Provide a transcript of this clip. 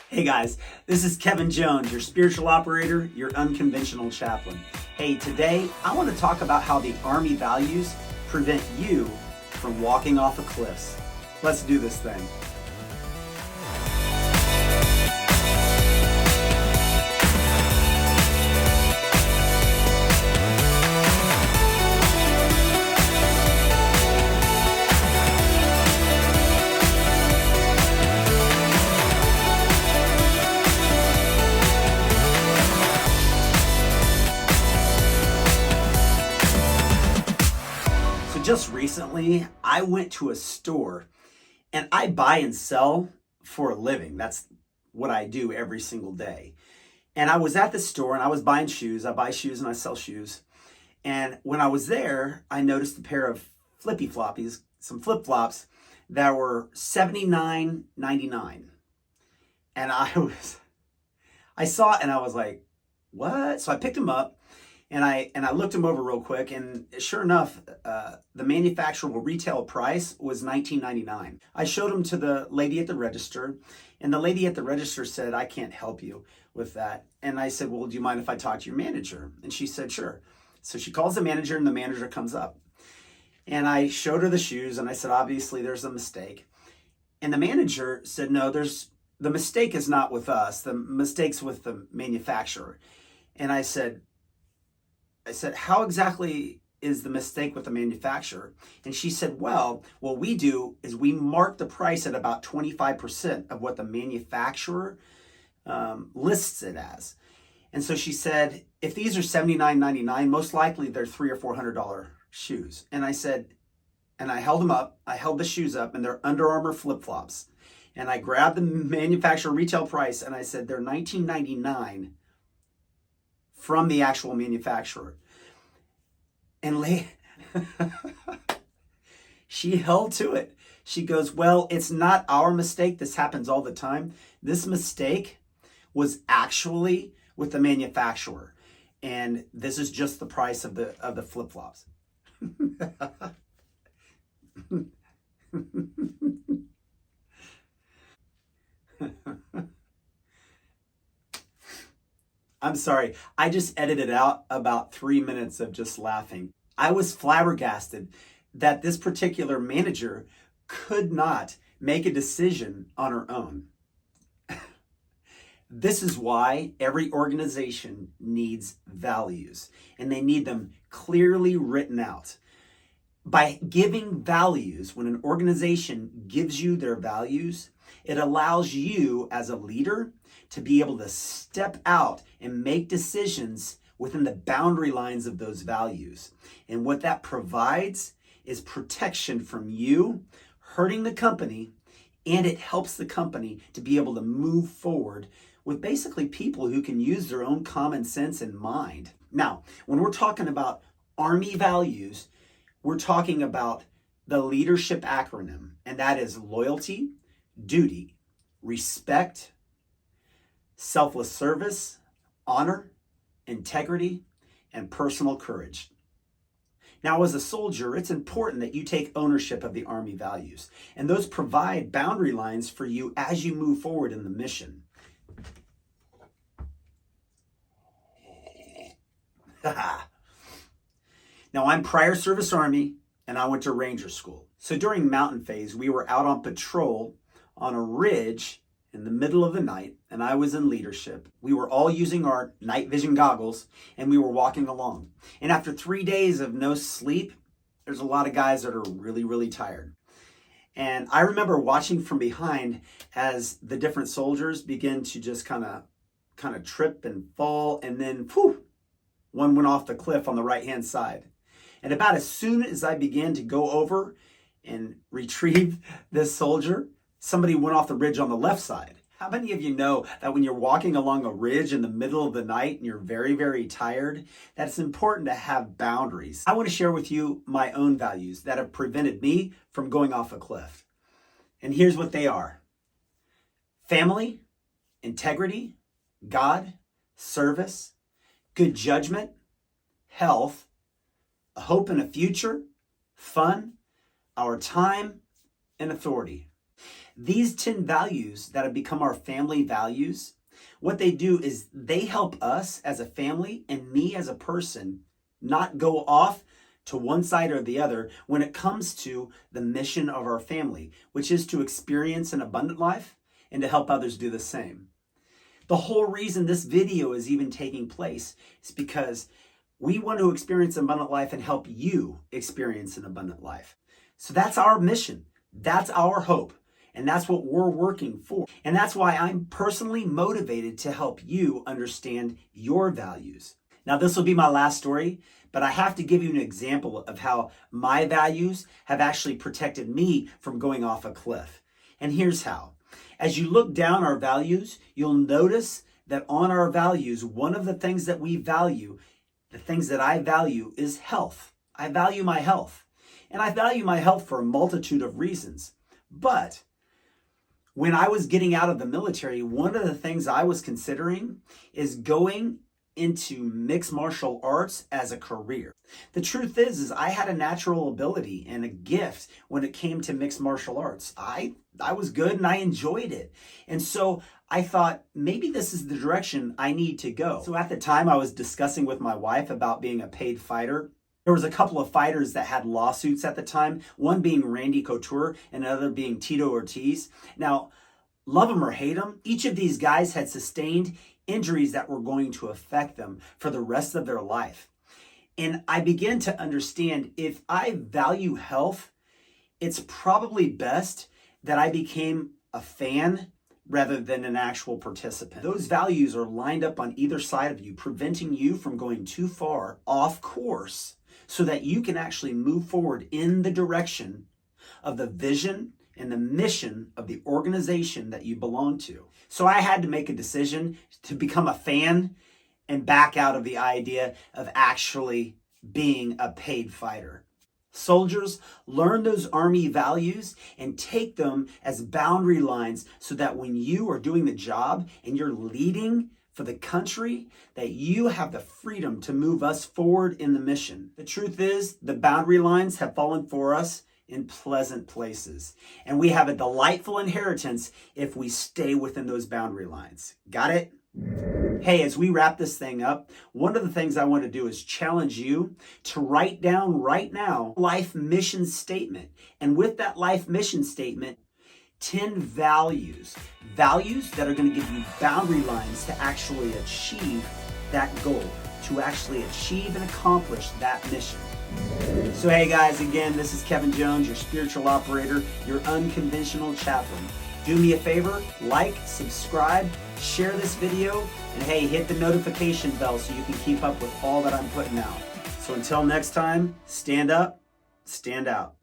Hey guys, this is Kevin Jones, your spiritual operator, your unconventional chaplain. Hey, today I want to talk about how the Army values prevent you from walking off of cliffs. Let's do this thing. Just recently, I went to a store and I buy and sell for a living. That's what I do every single day. And I was at the store and I was buying shoes. I buy shoes and I sell shoes. And when I was there, I noticed a pair of flippy floppies, some flip flops that were $79.99. And I saw it and I was like, what? So I picked them up. And I looked them over real quick, and sure enough, the manufacturable retail price was $19.99. I showed them to the lady at the register, and the lady at the register said, I can't help you with that. And I said, well, do you mind if I talk to your manager? And she said, sure. So she calls the manager, and the manager comes up. And I showed her the shoes, and I said, obviously, there's a mistake. And the manager said, no, the mistake is not with us. The mistake's with the manufacturer. And I said, how exactly is the mistake with the manufacturer? And she said, well, what we do is we mark the price at about 25% of what the manufacturer lists it as. And so she said, if these are $79.99, most likely they're $300 or $400 shoes. And I said, and I held them up, I held the shoes up, and they're Under Armour flip-flops. And I grabbed the manufacturer retail price and I said, they're $19.99 from the actual manufacturer. And she held to it. She goes, well, it's not our mistake. This happens all the time. This mistake was actually with the manufacturer. And this is just the price of the flip-flops. I'm sorry, I just edited out about 3 minutes of just laughing. I was flabbergasted that this particular manager could not make a decision on her own. This is why every organization needs values, and they need them clearly written out. By giving values, when an organization gives you their values, it allows you as a leader to be able to step out and make decisions within the boundary lines of those values. And what that provides is protection from you hurting the company, and it helps the company to be able to move forward with basically people who can use their own common sense and mind. Now, when we're talking about Army values, we're talking about the leadership acronym, and that is loyalty, duty, respect, selfless service, honor, integrity, and personal courage. Now, as a soldier, it's important that you take ownership of the Army values, and those provide boundary lines for you as you move forward in the mission. Now, I'm prior service Army, and I went to Ranger School. So during mountain phase, we were out on patrol on a ridge in the middle of the night, and I was in leadership. We were all using our night vision goggles, and we were walking along. And after 3 days of no sleep, there's a lot of guys that are really, really tired. And I remember watching from behind as the different soldiers began to just kind of trip and fall, and then one went off the cliff on the right-hand side. And about as soon as I began to go over and retrieve this soldier, somebody went off the ridge on the left side. How many of you know that when you're walking along a ridge in the middle of the night and you're very, very tired, that it's important to have boundaries? I want to share with you my own values that have prevented me from going off a cliff. And here's what they are: family, integrity, God, service, good judgment, health, a hope and a future, fun, our time, and authority. These 10 values that have become our family values, what they do is they help us as a family and me as a person not go off to one side or the other when it comes to the mission of our family, which is to experience an abundant life and to help others do the same. The whole reason this video is even taking place is because we want to experience an abundant life and help you experience an abundant life. So that's our mission. That's our hope. And that's what we're working for. And that's why I'm personally motivated to help you understand your values. Now, this will be my last story, but I have to give you an example of how my values have actually protected me from going off a cliff. And here's how. As you look down our values, you'll notice that on our values, one of the things that we value, the things that I value, is health. I value my health. And I value my health for a multitude of reasons. But when I was getting out of the military, one of the things I was considering is going into mixed martial arts as a career. The truth is I had a natural ability and a gift when it came to mixed martial arts. I was good and I enjoyed it. And so I thought maybe this is the direction I need to go. So at the time I was discussing with my wife about being a paid fighter. There was a couple of fighters that had lawsuits at the time, one being Randy Couture and another being Tito Ortiz. Now, love them or hate them, each of these guys had sustained injuries that were going to affect them for the rest of their life. And I began to understand if I value health, it's probably best that I became a fan rather than an actual participant. Those values are lined up on either side of you, preventing you from going too far off course so that you can actually move forward in the direction of the vision and the mission of the organization that you belong to. So I had to make a decision to become a fan and back out of the idea of actually being a paid fighter. Soldiers, learn those Army values and take them as boundary lines so that when you are doing the job and you're leading for the country, that you have the freedom to move us forward in the mission. The truth is, the boundary lines have fallen for us in pleasant places. And we have a delightful inheritance if we stay within those boundary lines. Got it? Hey, as we wrap this thing up, one of the things I want to do is challenge you to write down right now life mission statement. And with that life mission statement, 10 values that are going to give you boundary lines to actually achieve that goal, to actually achieve and accomplish that mission. So hey guys, again, this is Kevin Jones, your spiritual operator, your unconventional chaplain. Do me a favor, like, subscribe, share this video, and hey, hit the notification bell so you can keep up with all that I'm putting out. So until next time, stand up, stand out.